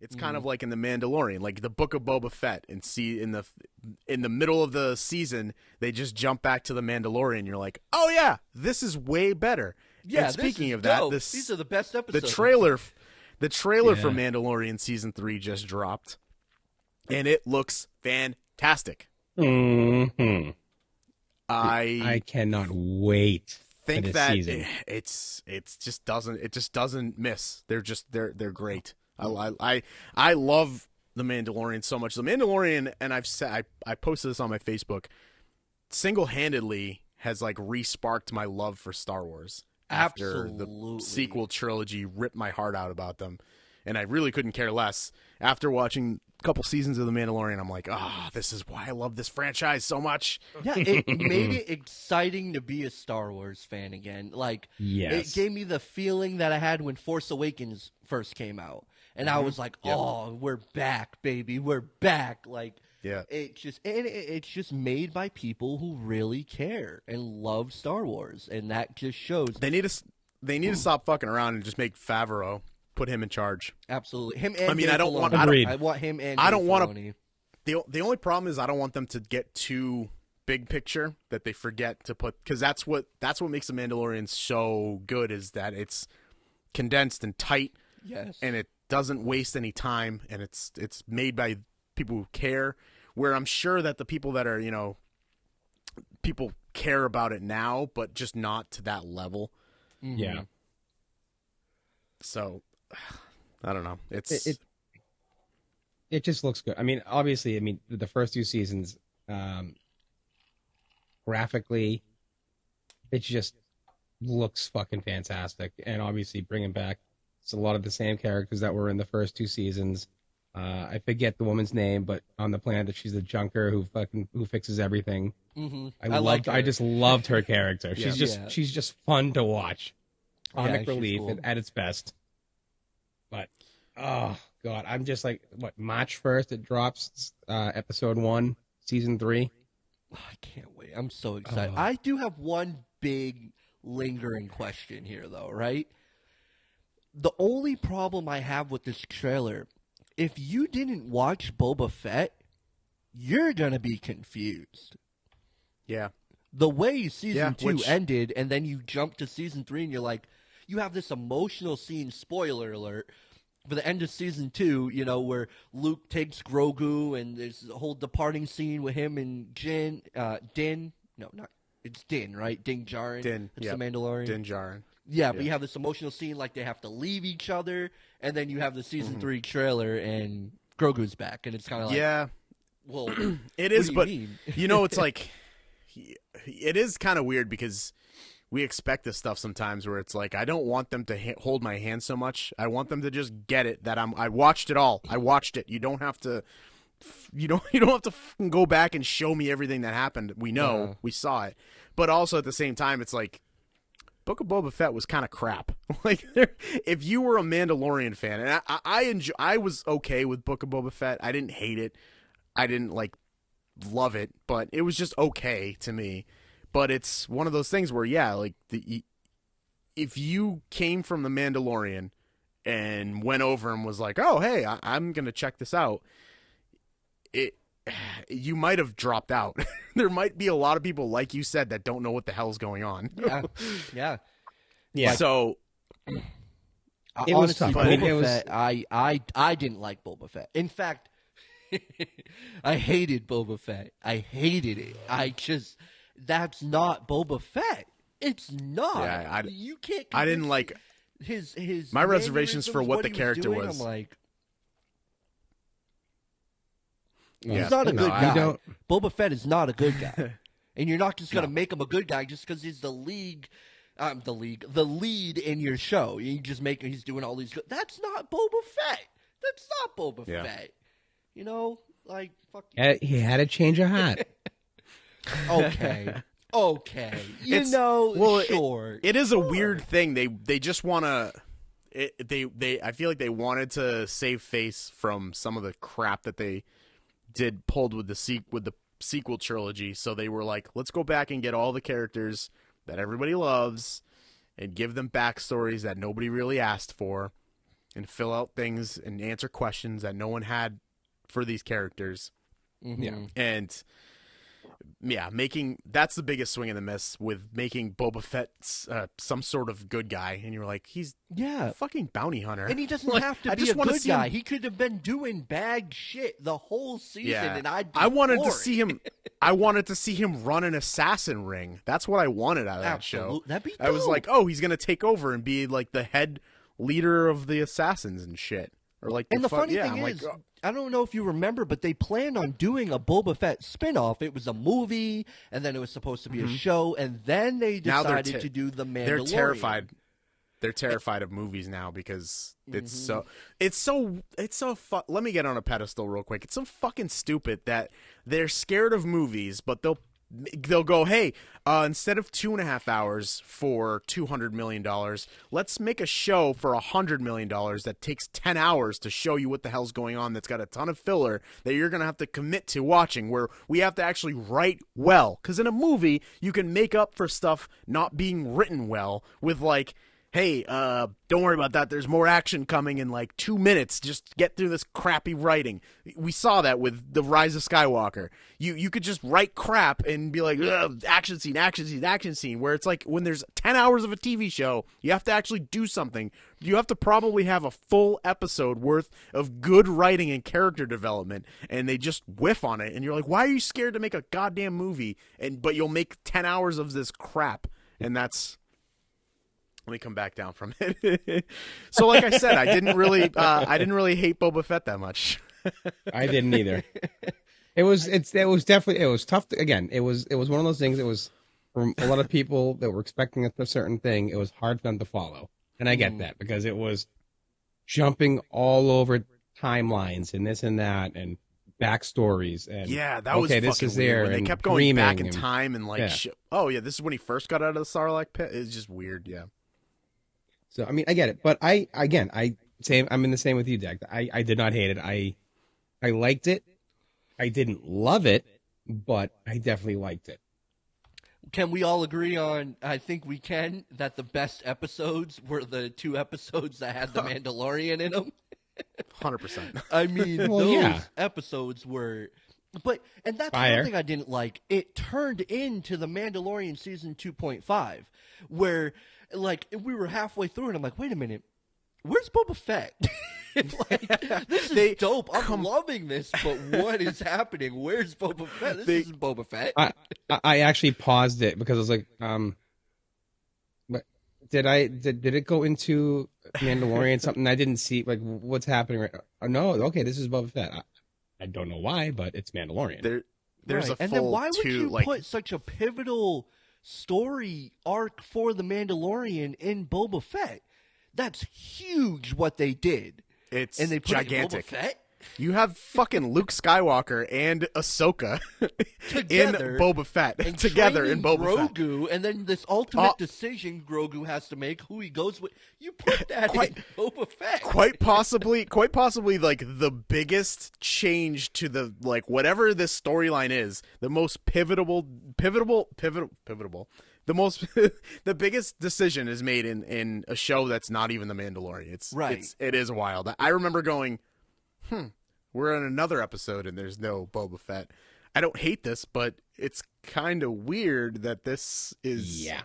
It's kind of like in the Mandalorian, like the Book of Boba Fett, and see in the middle of the season they just jump back to the Mandalorian. You're like, oh yeah, this is way better. Yeah, and speaking of dope. that, These are the best episodes. the trailer for Mandalorian season 3 just dropped, and it looks fantastic. Mm-hmm. I cannot wait. think for this that season. it just doesn't miss. They're great. I love the Mandalorian so much. The Mandalorian, and I posted this on my Facebook, single-handedly has like re-sparked my love for Star Wars after the sequel trilogy ripped my heart out about them, and I really couldn't care less. After watching a couple seasons of the Mandalorian, I'm like, this is why I love this franchise so much. Yeah, it made it exciting to be a Star Wars fan again. Like, Yes. it gave me the feeling that I had when Force Awakens first came out. And I was like, we're back, baby. We're back. Like, it's just made by people who really care and love Star Wars. And that just shows. They need to stop fucking around and just make Favreau, put him in charge. Absolutely. Him and I want him and I don't want to. The only problem is I don't want them to get too big picture that they forget to put, because that's what makes the Mandalorian so good, is that it's condensed and tight. Yes. And it doesn't waste any time, and it's made by people who care, where I'm sure that the people that are, people care about it now, but just not to that level. Mm-hmm. Yeah. So I don't know. It just looks good. I mean, obviously, the first 2 seasons, graphically, it just looks fucking fantastic. And obviously, bringing back a lot of the same characters that were in the first 2 seasons. I forget the woman's name, but on the planet that she's a junker who fixes everything. Mm-hmm. I just loved her character. Yeah. She's just fun to watch. Comic she's relief cool. at its best. But oh god, I'm just like, March 1st it drops episode 1, season 3. I can't wait. I'm so excited. I do have one big lingering question here, though, right? The only problem I have with this trailer, if you didn't watch Boba Fett, you're going to be confused. Yeah. The way season 2 which- ended, and then you jump to season 3, and you're like, you have this emotional scene, spoiler alert, for the end of season 2, where Luke takes Grogu, and there's a whole departing scene with him and Din. No, not, it's Din, right? Din Djarin. Din, It's yep. the Mandalorian. Din Djarin. Yeah, but you have this emotional scene like they have to leave each other, and then you have the season 3 trailer, and Grogu's back, and it's kind of like, Yeah. well, It is, what but do you mean? it's like, it is kind of weird because we expect this stuff sometimes where it's like, I don't want them to hold my hand so much. I want them to just get it that I watched it all. I watched it. You don't have to. You don't have to fucking go back and show me everything that happened. We know, we saw it, but also at the same time, it's like, Book of Boba Fett was kind of crap. Like, if you were a Mandalorian fan, and I was okay with Book of Boba Fett. I didn't hate it. I didn't love it, but it was just okay to me. But it's one of those things where, if you came from the Mandalorian and went over and was like, oh, hey, I'm gonna check this out, you might have dropped out. There might be a lot of people, like you said, that don't know what the hell's going on. Yeah. So It was honestly, tough. I mean, Boba it was- Fett, I didn't like Boba Fett. In fact, I hated Boba Fett. I hated it. That's not Boba Fett. It's not. Yeah, you can't. I didn't like his. my reservations for mannerisms, what the he character doing, was. I'm like, Yeah. he's not a good I guy. don't- Boba Fett is not a good guy, and you're not just gonna make him a good guy just because he's the lead in your show. You just make him. He's doing all these good. That's not Boba Fett. That's not Boba Yeah. Fett. Fuck. He had a change of heart. Okay. Okay. Sure. It is a weird thing. They just want to. I feel like they wanted to save face from some of the crap that they pulled with the sequel trilogy. So they were like, let's go back and get all the characters that everybody loves and give them backstories that nobody really asked for. and fill out things and answer questions that no one had for these characters. Mm-hmm. And that's the biggest swing and the miss with making Boba Fett some sort of good guy, and you're like, he's a fucking bounty hunter, and he doesn't like, have to be a good guy. He could have been doing bad shit the whole season, and I wanted to see him. I wanted to see him run an assassin ring. That's what I wanted out of that show. That'd be dope. I was like, oh, he's gonna take over and be like the head leader of the assassins and shit, or like. And the funny thing is. Like, I don't know if you remember, but they planned on doing a Boba Fett spinoff. It was a movie, and then it was supposed to be a show, and then they decided to do the Mandalorian. They're terrified. They're terrified of movies now because it's so let me get on a pedestal real quick. It's so fucking stupid that they're scared of movies, but they'll go, hey, instead of 2.5 hours for $200 million, let's make a show for $100 million that takes 10 hours to show you what the hell's going on, that's got a ton of filler that you're going to have to commit to watching, where we have to actually write well. Because in a movie, you can make up for stuff not being written well with like, hey, don't worry about that. There's more action coming in like 2 minutes. Just get through this crappy writing. We saw that with The Rise of Skywalker. You could just write crap and be like, action scene, action scene, action scene. Where it's like when there's 10 hours of a TV show, you have to actually do something. You have to probably have a full episode worth of good writing and character development, and they just whiff on it. And you're like, why are you scared to make a goddamn movie? But you'll make 10 hours of this crap, and that's. Let me come back down from it. So, like I said, I didn't really hate Boba Fett that much. I didn't either. It was tough. It was one of those things. It was for a lot of people that were expecting a certain thing. It was hard for them to follow, and I get that because it was jumping all over timelines and this and that and backstories and that was this fucking is weird. there. When they and kept going back in and, time and like, this is when he first got out of the Sarlacc pit. It's just weird. Yeah. So I mean, I get it, but I'm in the same with you, Deck. I did not hate it. I liked it. I didn't love it, but I definitely liked it. Can we all agree on? I think we can that the best episodes were the 2 episodes that had the Mandalorian in them. 100%. I mean, those episodes were. And that's one thing I didn't like. It turned into the Mandalorian season 2.5, where like we were halfway through, and I'm like, wait a minute, where's Boba Fett? Like, this is dope. I'm loving this, but what is happening? Where's Boba Fett? This isn't Boba Fett. I actually paused it because I was like, but did it go into Mandalorian something I didn't see? Like, what's happening right now? No, okay, this is Boba Fett. I don't know why, but it's Mandalorian. There's a full and then why would you like, put such a pivotal story arc for the Mandalorian in Boba Fett? That's huge what they did. It's and they put gigantic. It in Boba Fett? You have fucking Luke Skywalker and Ahsoka together in Boba Fett and together in Boba Fett. Grogu, and then this ultimate decision Grogu has to make who he goes with. You put that in Boba Fett. Quite possibly, like the biggest change to the like whatever this storyline is, the most pivotal. The most, the biggest decision is made in a show that's not even The Mandalorian. It is wild. I remember going, we're in another episode and there's no Boba Fett. I don't hate this, but it's kind of weird that this is. Yeah.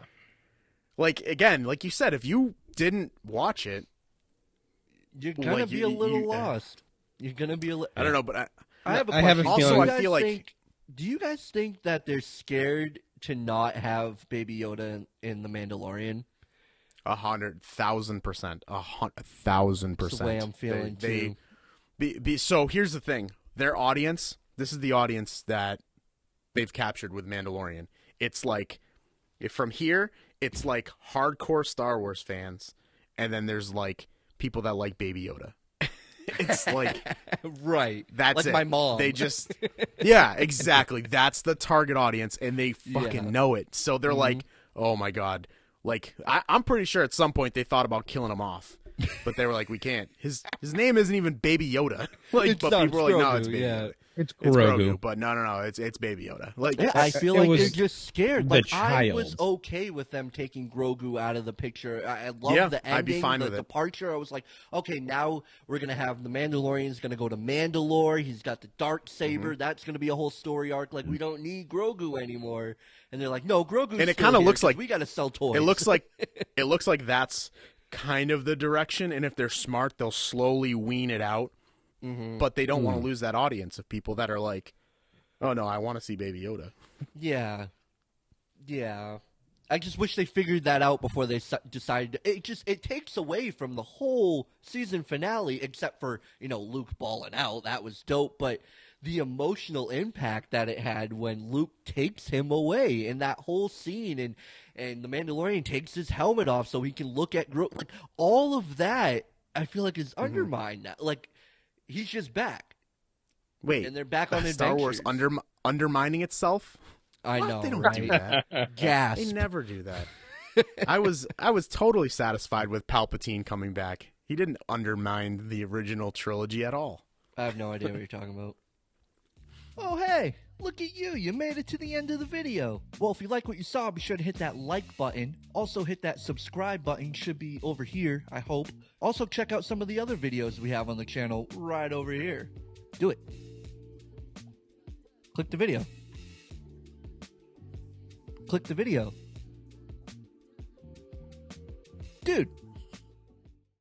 Like, again, like you said, if you didn't watch it, you're gonna be a little lost. You're gonna be a little. I don't know, but I have a question. Also, I feel like. Do you guys think that they're scared to not have Baby Yoda in The Mandalorian? 100,000%. 1,000%. That's the way I'm feeling too. So here's the thing: their audience. This is the audience that they've captured with Mandalorian. It's like, from here, it's like hardcore Star Wars fans, and then there's like people that like Baby Yoda. It's like right. That's like it. My mom. They just yeah, exactly. That's the target audience, and they fucking know it. So they're like, oh my god. Like I'm pretty sure at some point they thought about killing him off. but they were like, we can't. His name isn't even Baby Yoda. Like, It's but not, people were it's like, no, Grogu, it's Baby yeah. Yoda. It's It's Grogu. Grogu, but no, it's Baby Yoda. Like, Yeah, I feel it like was they're just scared. the Like I was child. okay with them taking Grogu out of the picture. I love Yeah, the ending, I'd be fine the with it. departure. I was like, okay, now we're gonna have the Mandalorian's gonna go to Mandalore. He's got the dark saber. Mm-hmm. That's gonna be a whole story arc. Like we don't need Grogu anymore. And they're like, no, Grogu's And it still kinda here looks 'cause like- we gotta sell toys. it looks like that's kind of the direction. And if they're smart, they'll slowly wean it out. But they don't want to lose that audience of people that are like, oh no, I want to see Baby Yoda. Yeah. I just wish they figured that out before they decided. It takes away from the whole season finale, except for Luke balling out. That was dope, but the emotional impact that it had when Luke takes him away in that whole scene, and the Mandalorian takes his helmet off so he can look at like all of that. I feel like is undermined now. Like he's just back. Wait, And they're back on Star Wars adventures. undermining itself? I What? know, They don't right? do that. Gasp. They never do that. I was totally satisfied with Palpatine coming back. He didn't undermine the original trilogy at all. I have no idea what you're talking about. Oh, hey, look at you. You made it to the end of the video. Well, if you like what you saw, be sure to hit that like button. Also, hit that subscribe button. Should be over here, I hope. Also, check out some of the other videos we have on the channel right over here. Do it. Click the video. Click the video.